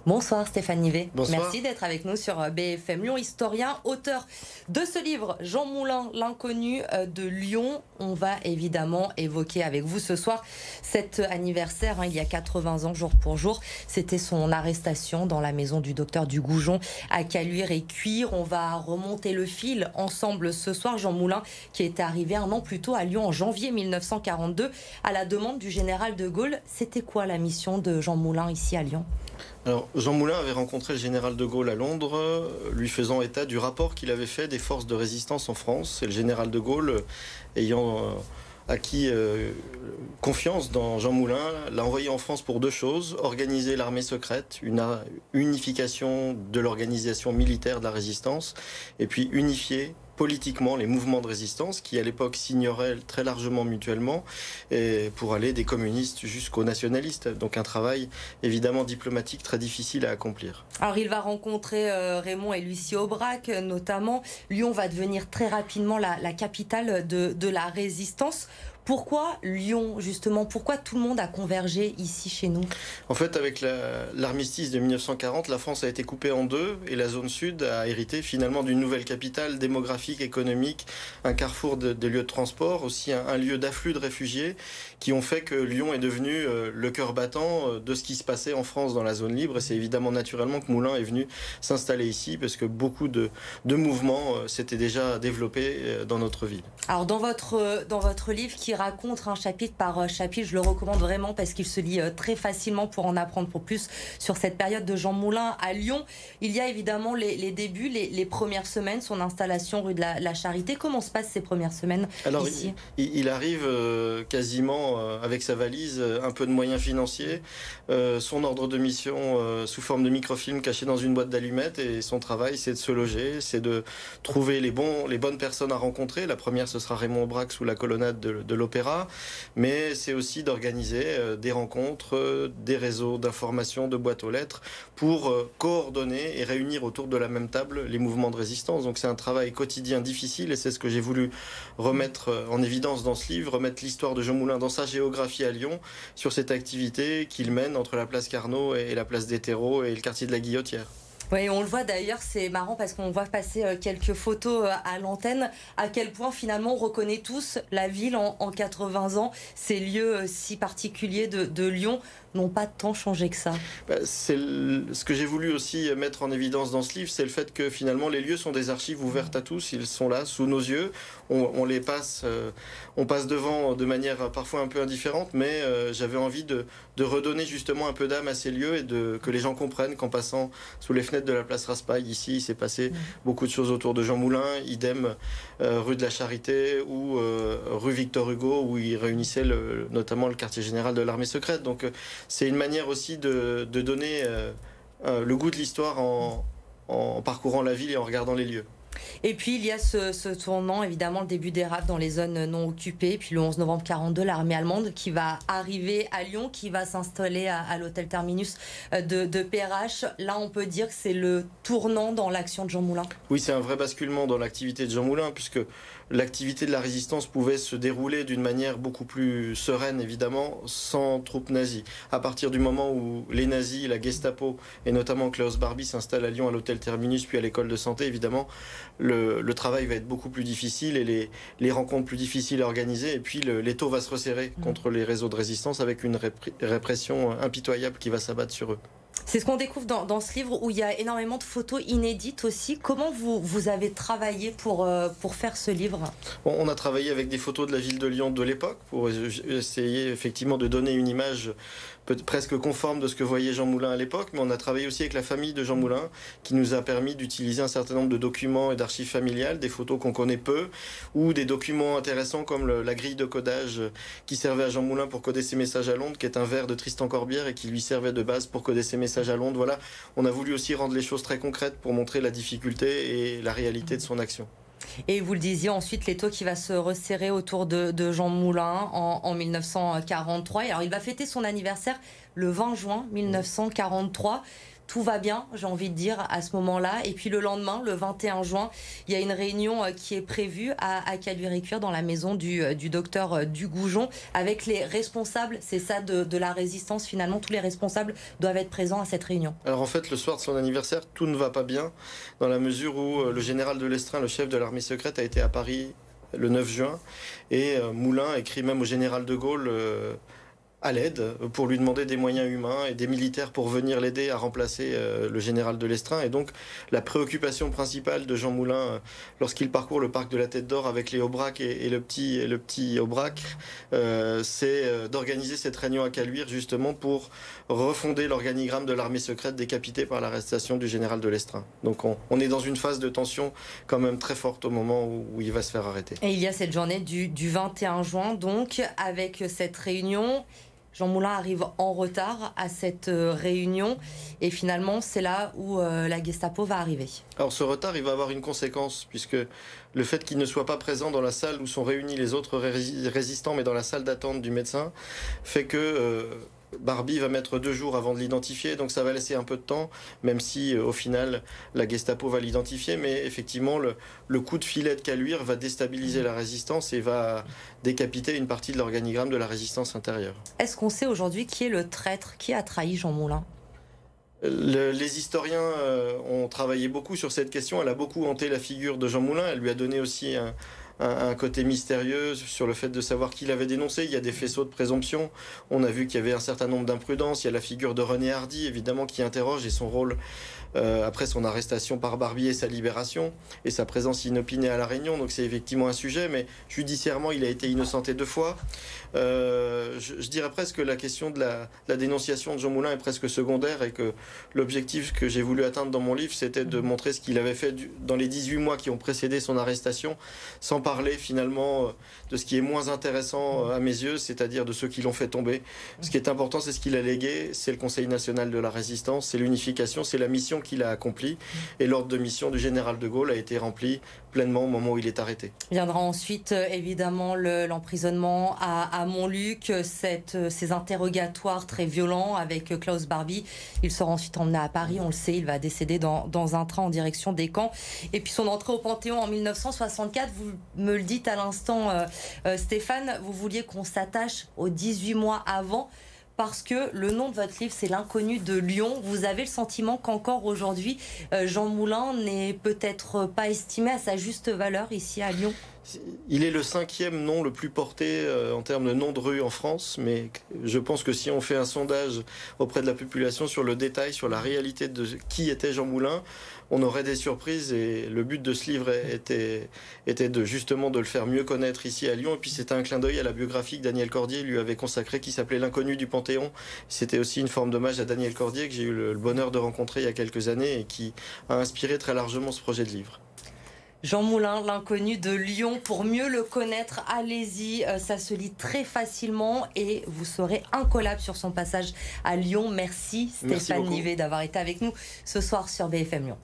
Bonsoir Stéphane Nivet. Bonsoir. Merci d'être avec nous sur BFM Lyon, historien, auteur de ce livre, Jean Moulin, l'inconnu de Lyon. On va évidemment évoquer avec vous ce soir cet anniversaire, il y a 80 ans, jour pour jour. C'était son arrestation dans la maison du docteur Dugoujon à Caluire et Cuire. On va remonter le fil ensemble ce soir. Jean Moulin qui était arrivé un an plus tôt à Lyon en janvier 1942 à la demande du général de Gaulle. C'était quoi la mission de Jean Moulin ici à Lyon ? Alors, Jean Moulin avait rencontré le général de Gaulle à Londres, lui faisant état du rapport qu'il avait fait des forces de résistance en France. Et le général de Gaulle, ayant acquis confiance dans Jean Moulin, l'a envoyé en France pour deux choses: organiser l'armée secrète, une unification de l'organisation militaire de la résistance, et puis unifier politiquement les mouvements de résistance qui à l'époque s'ignoraient très largement mutuellement, et pour aller des communistes jusqu'aux nationalistes. Donc un travail évidemment diplomatique très difficile à accomplir. Alors il va rencontrer Raymond et Lucie Aubrac notamment. Lyon va devenir très rapidement la capitale de la résistance. Pourquoi Lyon, justement? Pourquoi tout le monde a convergé ici chez nous? En fait, avec l'armistice de 1940, la France a été coupée en deux et la zone sud a hérité finalement d'une nouvelle capitale démographique, économique, un carrefour de lieux de transport, aussi un lieu d'afflux de réfugiés qui ont fait que Lyon est devenu le cœur battant de ce qui se passait en France dans la zone libre. Et c'est évidemment naturellement que Moulin est venu s'installer ici parce que beaucoup de mouvements s'étaient déjà développés dans notre ville. Alors dans votre livre qui raconte chapitre par chapitre, je le recommande vraiment parce qu'il se lit très facilement pour en apprendre pour plus sur cette période de Jean Moulin à Lyon. Il y a évidemment les débuts, les premières semaines, son installation rue de la Charité. Comment se passent ces premières semaines ici? Il arrive quasiment avec sa valise, un peu de moyens financiers, son ordre de mission sous forme de microfilm caché dans une boîte d'allumettes, et son travail c'est de se loger, c'est de trouver les bonnes personnes à rencontrer. La première ce sera Raymond Aubrac sous la colonnade de l'Opéra, mais c'est aussi d'organiser des rencontres, des réseaux d'information, de boîtes aux lettres pour coordonner et réunir autour de la même table les mouvements de résistance. Donc c'est un travail quotidien difficile et c'est ce que j'ai voulu remettre en évidence dans ce livre, remettre l'histoire de Jean Moulin dans sa géographie à Lyon, sur cette activité qu'il mène entre la place Carnot et la place des Terreaux et le quartier de la Guillotière. Oui, on le voit d'ailleurs, c'est marrant parce qu'on voit passer quelques photos à l'antenne, à quel point finalement on reconnaît tous la ville en 80 ans, ces lieux si particuliers de Lyon n'ont pas tant changé que ça. C'est ce que j'ai voulu aussi mettre en évidence dans ce livre, c'est le fait que finalement les lieux sont des archives ouvertes à tous, ils sont là sous nos yeux, on les passe, on passe devant de manière parfois un peu indifférente, mais j'avais envie de redonner justement un peu d'âme à ces lieux et que les gens comprennent qu'en passant sous les fenêtres de la place Raspail, ici il s'est passé beaucoup de choses autour de Jean Moulin, idem rue de la Charité ou rue Victor Hugo où il réunissait notamment le quartier général de l'armée secrète. Donc c'est une manière aussi de donner le goût de l'histoire en parcourant la ville et en regardant les lieux. Et puis il y a ce tournant, évidemment, le début des rafles dans les zones non occupées. Puis le 11 novembre 42, l'armée allemande qui va arriver à Lyon, qui va s'installer à l'hôtel Terminus de Perrache. Là, on peut dire que c'est le tournant dans l'action de Jean Moulin. Oui, c'est un vrai basculement dans l'activité de Jean Moulin, puisque l'activité de la résistance pouvait se dérouler d'une manière beaucoup plus sereine, évidemment, sans troupes nazies. À partir du moment où les nazis, la Gestapo, et notamment Klaus Barbie s'installent à Lyon à l'hôtel Terminus, puis à l'école de santé, évidemment, le travail va être beaucoup plus difficile et les rencontres plus difficiles à organiser. Et puis l'étau va se resserrer contre les réseaux de résistance avec une répression impitoyable qui va s'abattre sur eux. C'est ce qu'on découvre dans ce livre où il y a énormément de photos inédites aussi. Comment vous avez travaillé pour faire ce livre? On a travaillé avec des photos de la ville de Lyon de l'époque pour essayer effectivement de donner une image presque conforme de ce que voyait Jean Moulin à l'époque, mais on a travaillé aussi avec la famille de Jean Moulin qui nous a permis d'utiliser un certain nombre de documents et d'archives familiales, des photos qu'on connaît peu ou des documents intéressants comme la grille de codage qui servait à Jean Moulin pour coder ses messages à Londres, qui est un vers de Tristan Corbière et qui lui servait de base pour coder ses messages à Londres. Voilà, on a voulu aussi rendre les choses très concrètes pour montrer la difficulté et la réalité de son action. Et vous le disiez, ensuite l'étau qui va se resserrer autour de Jean Moulin en 1943. Et alors il va fêter son anniversaire le 20 juin 1943. tout va bien, j'ai envie de dire, à ce moment-là. Et puis le lendemain, le 21 juin, il y a une réunion qui est prévue à Caluire-et-Cuire dans la maison du docteur Dugoujon avec les responsables, c'est ça, de la résistance. Finalement, tous les responsables doivent être présents à cette réunion. Alors en fait, le soir de son anniversaire, tout ne va pas bien, dans la mesure où le général de Lestrin, le chef de l'armée secrète, a été à Paris le 9 juin, et Moulin écrit même au général de Gaulle à l'aide pour lui demander des moyens humains et des militaires pour venir l'aider à remplacer le général de Lestrin. Et donc la préoccupation principale de Jean Moulin lorsqu'il parcourt le parc de la Tête d'Or avec les Aubrac et le petit Aubrac, c'est d'organiser cette réunion à Caluire justement pour refonder l'organigramme de l'armée secrète décapitée par l'arrestation du général de Lestrin. Donc on est dans une phase de tension quand même très forte au moment où il va se faire arrêter. Et il y a cette journée du 21 juin donc avec cette réunion. Jean Moulin arrive en retard à cette réunion et finalement c'est là où la Gestapo va arriver. Alors ce retard il va avoir une conséquence puisque le fait qu'il ne soit pas présent dans la salle où sont réunis les autres résistants mais dans la salle d'attente du médecin fait que Barbie va mettre 2 jours avant de l'identifier, donc ça va laisser un peu de temps, même si au final la Gestapo va l'identifier, mais effectivement le coup de filet de Caluire va déstabiliser la résistance et va décapiter une partie de l'organigramme de la résistance intérieure. Est-ce qu'on sait aujourd'hui qui est le traître, qui a trahi Jean Moulin ? Les historiens ont travaillé beaucoup sur cette question, elle a beaucoup hanté la figure de Jean Moulin, elle lui a donné aussi un côté mystérieux sur le fait de savoir qui l'avait dénoncé. Il y a des faisceaux de présomption. On a vu qu'il y avait un certain nombre d'imprudences. Il y a la figure de René Hardy, évidemment, qui interroge et son rôle après son arrestation par Barbie et sa libération et sa présence inopinée à La Réunion. Donc c'est effectivement un sujet, mais judiciairement, il a été innocenté 2 fois. Je dirais presque que la question de la dénonciation de Jean Moulin est presque secondaire et que l'objectif que j'ai voulu atteindre dans mon livre, c'était de montrer ce qu'il avait fait dans les 18 mois qui ont précédé son arrestation, sans parler finalement de ce qui est moins intéressant à mes yeux, c'est-à-dire de ceux qui l'ont fait tomber. Ce qui est important, c'est ce qu'il a légué, c'est le Conseil national de la résistance, c'est l'unification, c'est la mission qu'il a accomplie. Et l'ordre de mission du général de Gaulle a été rempli pleinement au moment où il est arrêté. Viendra ensuite évidemment l'emprisonnement à Montluc, ces interrogatoires très violents avec Klaus Barbie. Il sera ensuite emmené à Paris, on le sait, il va décéder dans un train en direction des camps. Et puis son entrée au Panthéon en 1964, vous me le dites à l'instant Stéphane, vous vouliez qu'on s'attache aux 18 mois avant, parce que le nom de votre livre, c'est L'inconnu de Lyon. Vous avez le sentiment qu'encore aujourd'hui, Jean Moulin n'est peut-être pas estimé à sa juste valeur ici à Lyon ? Il est le 5e nom le plus porté en termes de nom de rue en France, mais je pense que si on fait un sondage auprès de la population sur le détail, sur la réalité de qui était Jean Moulin, on aurait des surprises et le but de ce livre était justement de le faire mieux connaître ici à Lyon. Et puis c'était un clin d'œil à la biographie que Daniel Cordier lui avait consacrée qui s'appelait L'inconnu du Panthéon. C'était aussi une forme d'hommage à Daniel Cordier que j'ai eu le bonheur de rencontrer il y a quelques années et qui a inspiré très largement ce projet de livre. Jean Moulin, L'inconnu de Lyon. Pour mieux le connaître, allez-y, ça se lit très facilement et vous serez incollable sur son passage à Lyon. Merci Stéphane Nivet d'avoir été avec nous ce soir sur BFM Lyon.